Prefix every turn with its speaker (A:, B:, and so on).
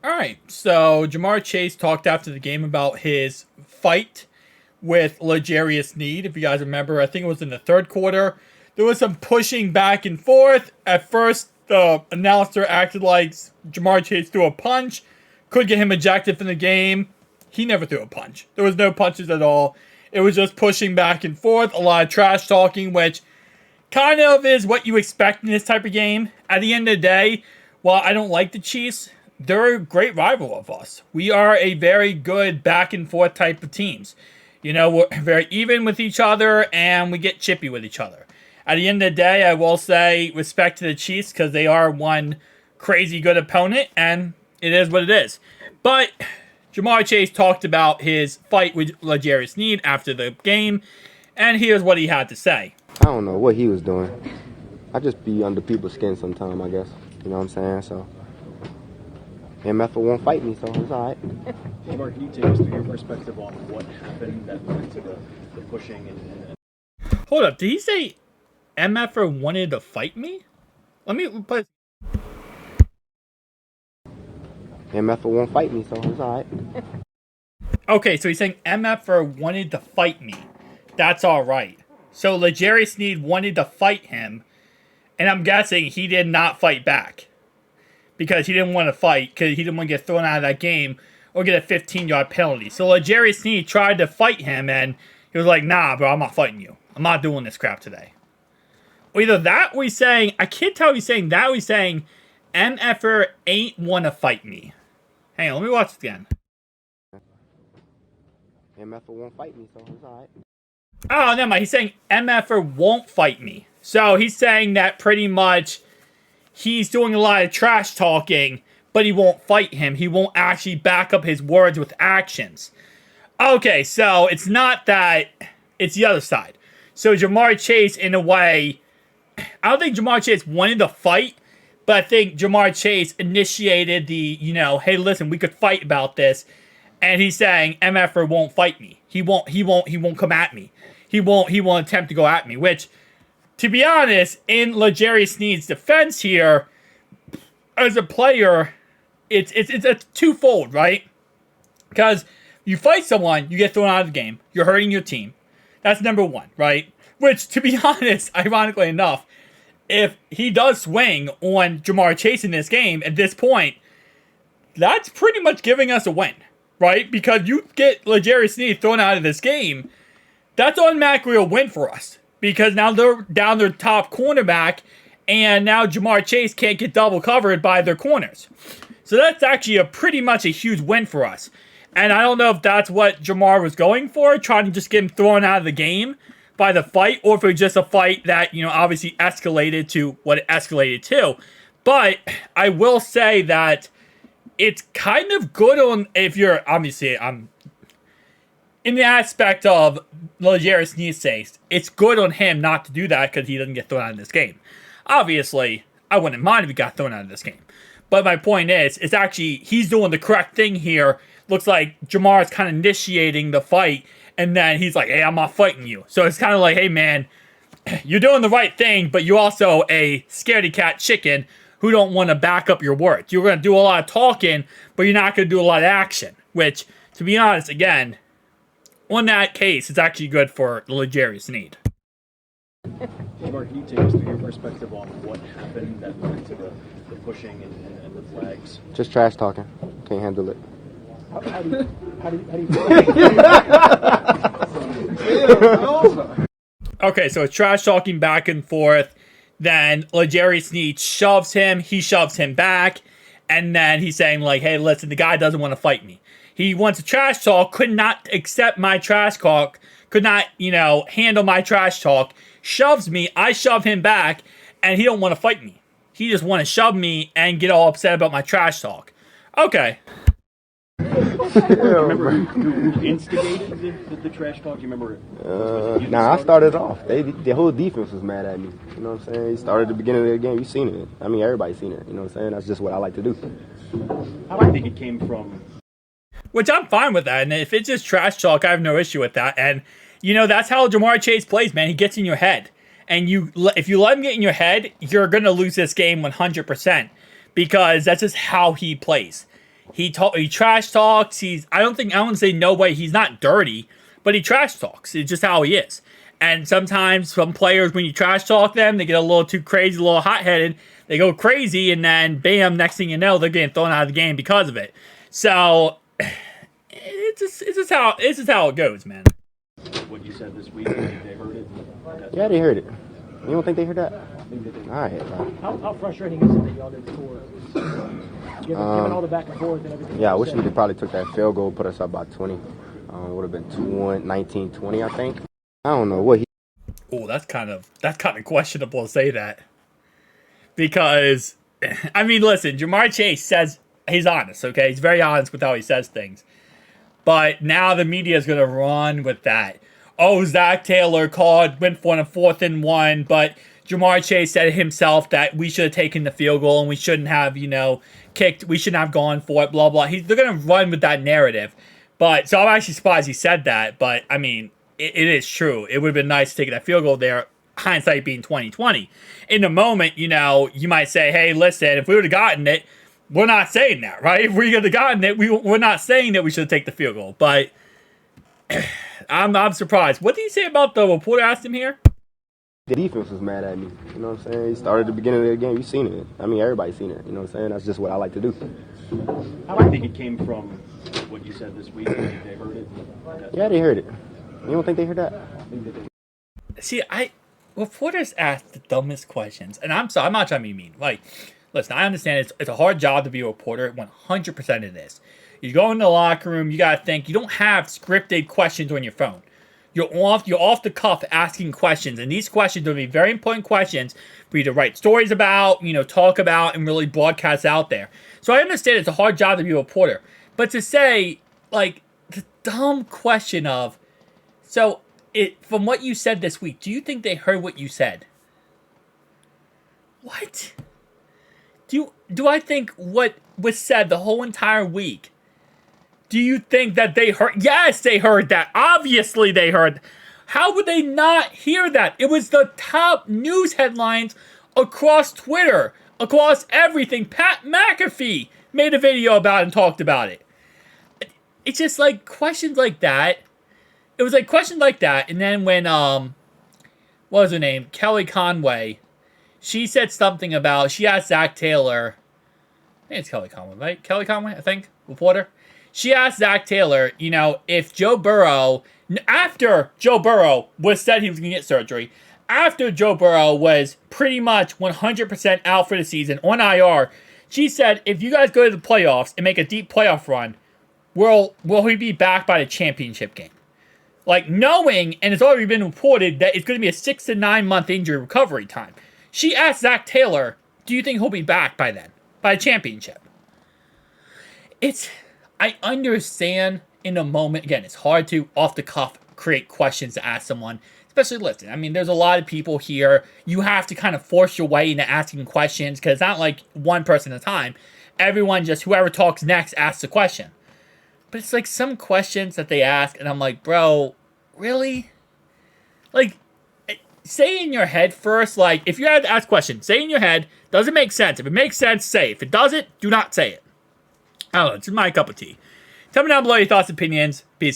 A: All right, so Jamar Chase talked after the game about his fight with Legarius Sneed. If you guys remember, I think it was in the third quarter. There was some pushing back and forth. At first, the announcer acted like Jamar Chase threw a punch, could get him ejected from the game. He never threw a punch. There was no punches at all. It was just pushing back and forth, a lot of trash talking, which kind of is what you expect in this type of game. At the end of the day, while I don't like the Chiefs, they're a great rival of us. We are a very good back and forth type of teams. You know, we're very even with each other, and we get chippy with each other. At the end of the day, I will say respect to the Chiefs because they are one crazy good opponent, and it is what it is. But Jamar Chase talked about his fight with Legarius Sneed after the game, and here's what he had to say.
B: I don't know what he was doing. I just be under people's skin sometime, I guess. You know what I'm saying? So, MF won't fight me, so it's all right.
C: Jamarr, can you take us through your perspective on what happened that led to the pushing and...
A: Hold up, did he say MFer wanted to fight me? Let me play.
B: MF won't fight me, so it's all right.
A: Okay, so he's saying MFer wanted to fight me. That's all right. So Legarius Sneed wanted to fight him, and I'm guessing he did not fight back. Because he didn't want to fight, because he didn't want to get thrown out of that game or get a 15-yard penalty. So Legarius Sneed tried to fight him, and he was like, nah, bro, I'm not fighting you. I'm not doing this crap today. Or either that or he's saying, I can't tell if he's saying that or he's saying, MFer ain't want to fight me. Hang on, let me watch it again.
B: MF won't fight me, so it's all right.
A: Oh, never mind. He's saying MFer won't fight me. So he's saying that pretty much he's doing a lot of trash talking, but he won't fight him. He won't actually back up his words with actions. Okay, so it's not that, it's the other side. So Jamar Chase, in a way, I don't think Jamar Chase wanted to fight, but I think Jamar Chase initiated the, hey, listen, we could fight about this. And he's saying MFer won't fight me. He won't come at me. He won't attempt to go at me, which, to be honest, in Legarius Sneed's defense here, as a player, it's a twofold, right? Because you fight someone, you get thrown out of the game. You're hurting your team. That's number one, right? Which, to be honest, ironically enough, if he does swing on Jamar Chase in this game, at this point, that's pretty much giving us a win, right? Because you get Legarius Sneed thrown out of this game, that's automatically a win for us. Because now they're down their top cornerback, and now Jamar Chase can't get double covered by their corners. So that's actually pretty much a huge win for us. And I don't know if that's what Jamar was going for, trying to just get him thrown out of the game by the fight, or if it was just a fight that, obviously escalated to what it escalated to. But I will say that it's kind of good on, if you're, obviously, in the aspect of Legarius Sneed's sake, it's good on him not to do that because he doesn't get thrown out of this game. Obviously, I wouldn't mind if he got thrown out of this game. But my point is, it's actually, he's doing the correct thing here. Looks like Jamar is kind of initiating the fight, and then he's like, hey, I'm not fighting you. So it's kind of like, hey, man, you're doing the right thing, but you're also a scaredy cat chicken who don't want to back up your words. You're going to do a lot of talking, but you're not going to do a lot of action. Which, to be honest, again, on that case, it's actually good for Legarius Sneed.
C: Jamarr, can you take us through your perspective on what happened that led to the pushing and the flags?
B: Just trash talking. Can't handle it.
C: How do you
A: Okay, so it's trash talking back and forth. Then Legarius Sneed shoves him. He shoves him back. And then he's saying, like, hey, listen, the guy doesn't want to fight me. He wants a trash talk, could not accept my trash talk, could not, handle my trash talk, shoves me, I shove him back, and he don't want to fight me. He just want to shove me and get all upset about my trash talk. Okay.
C: remember who instigated the trash talk? Do you remember?
B: I started off. The whole defense was mad at me. You know what I'm saying? He started at the beginning of the game. You've seen it. I mean, everybody's seen it. You know what I'm saying? That's just what I like to do.
C: How do you think it came from?
A: Which I'm fine with that. And if it's just trash talk, I have no issue with that. And, that's how Jamar Chase plays, man. He gets in your head. And if you let him get in your head, you're going to lose this game 100%. Because that's just how he plays. He trash talks. I wouldn't say no way he's not dirty, but he trash talks. It's just how he is. And sometimes some players, when you trash talk them, they get a little too crazy, a little hot-headed. They go crazy, and then bam, next thing you know, they're getting thrown out of the game because of it. So it's just how it goes, man.
C: What you said this week, they heard it.
B: Yeah, they heard it. You don't think they heard that?
C: I think they did.
B: All right, bro.
D: How frustrating is it that y'all didn't score? Given all the back and forth and everything.
B: Yeah, I wish we probably took that field goal, put us up by 20. It would have been 2-1, 19-20, I think. I don't know what he.
A: Oh, that's kind of questionable to say that. Because, I mean, listen, Jamarr Chase says he's honest, okay? He's very honest with how he says things. But now the media is going to run with that. Oh, Zach Taylor went for a 4th and 1, but Jamarr Chase said himself that we should have taken the field goal and we shouldn't have, kicked. We shouldn't have gone for it, blah, blah. They're going to run with that narrative. But, so I'm actually surprised he said that. But, I mean, it is true. It would have been nice to take that field goal there, hindsight being 20/20. In the moment, you might say, hey, listen, if we would have gotten it, we're not saying that, right? If we would have gotten it, we're not saying that we should take the field goal. But I'm surprised. What did he say about the reporter asked him here?
B: The defense was mad at me. You know what I'm saying? He started at the beginning of the game. You've seen it. I mean, everybody's seen it. You know what I'm saying? That's just what I like to do.
C: How do you think it came from what you said this week? They heard it.
B: Yeah, they heard it. You don't think they heard that?
C: I think they did.
A: See, reporters ask the dumbest questions. And I'm sorry, I'm not trying to be mean. Like, listen, I understand it's a hard job to be a reporter. 100% it is. You go in the locker room, you got to think. You don't have scripted questions on your phone. You're off the cuff asking questions. And these questions will be very important questions for you to write stories about, talk about, and really broadcast out there. So I understand it's a hard job to be a reporter. But to say, like, the dumb question of, so from what you said this week, do you think they heard what you said? What? Do I think what was said the whole entire week? Do you think that they heard? Yes, they heard that. Obviously, they heard. How would they not hear that? It was the top news headlines across Twitter, across everything. Pat McAfee made a video about it and talked about it. It's just like questions like that. It was like questions like that. And then when, what was her name? Kelly Conway. She said something about, she asked Zach Taylor. I think it's Kelly Conway, right? Kelly Conway, I think, reporter. She asked Zach Taylor, if Joe Burrow, after Joe Burrow was said he was going to get surgery, after Joe Burrow was pretty much 100% out for the season on IR, she said, if you guys go to the playoffs and make a deep playoff run, will he be back by the championship game? Like, knowing, and it's already been reported, that it's going to be a 6 to 9 month injury recovery time. She asked Zach Taylor, do you think he'll be back by then? By the championship? I understand in a moment, again, it's hard to, off the cuff, create questions to ask someone. Especially, listen, I mean, there's a lot of people here. You have to kind of force your way into asking questions, because it's not like one person at a time. Everyone just, whoever talks next asks a question. But it's like some questions that they ask, and I'm like, bro, really? Like, say in your head first, like, if you had to ask a question, say in your head, does it make sense? If it makes sense, say it. If it doesn't, do not say it. I don't know, it's just my cup of tea. Tell me down below your thoughts and opinions. Peace.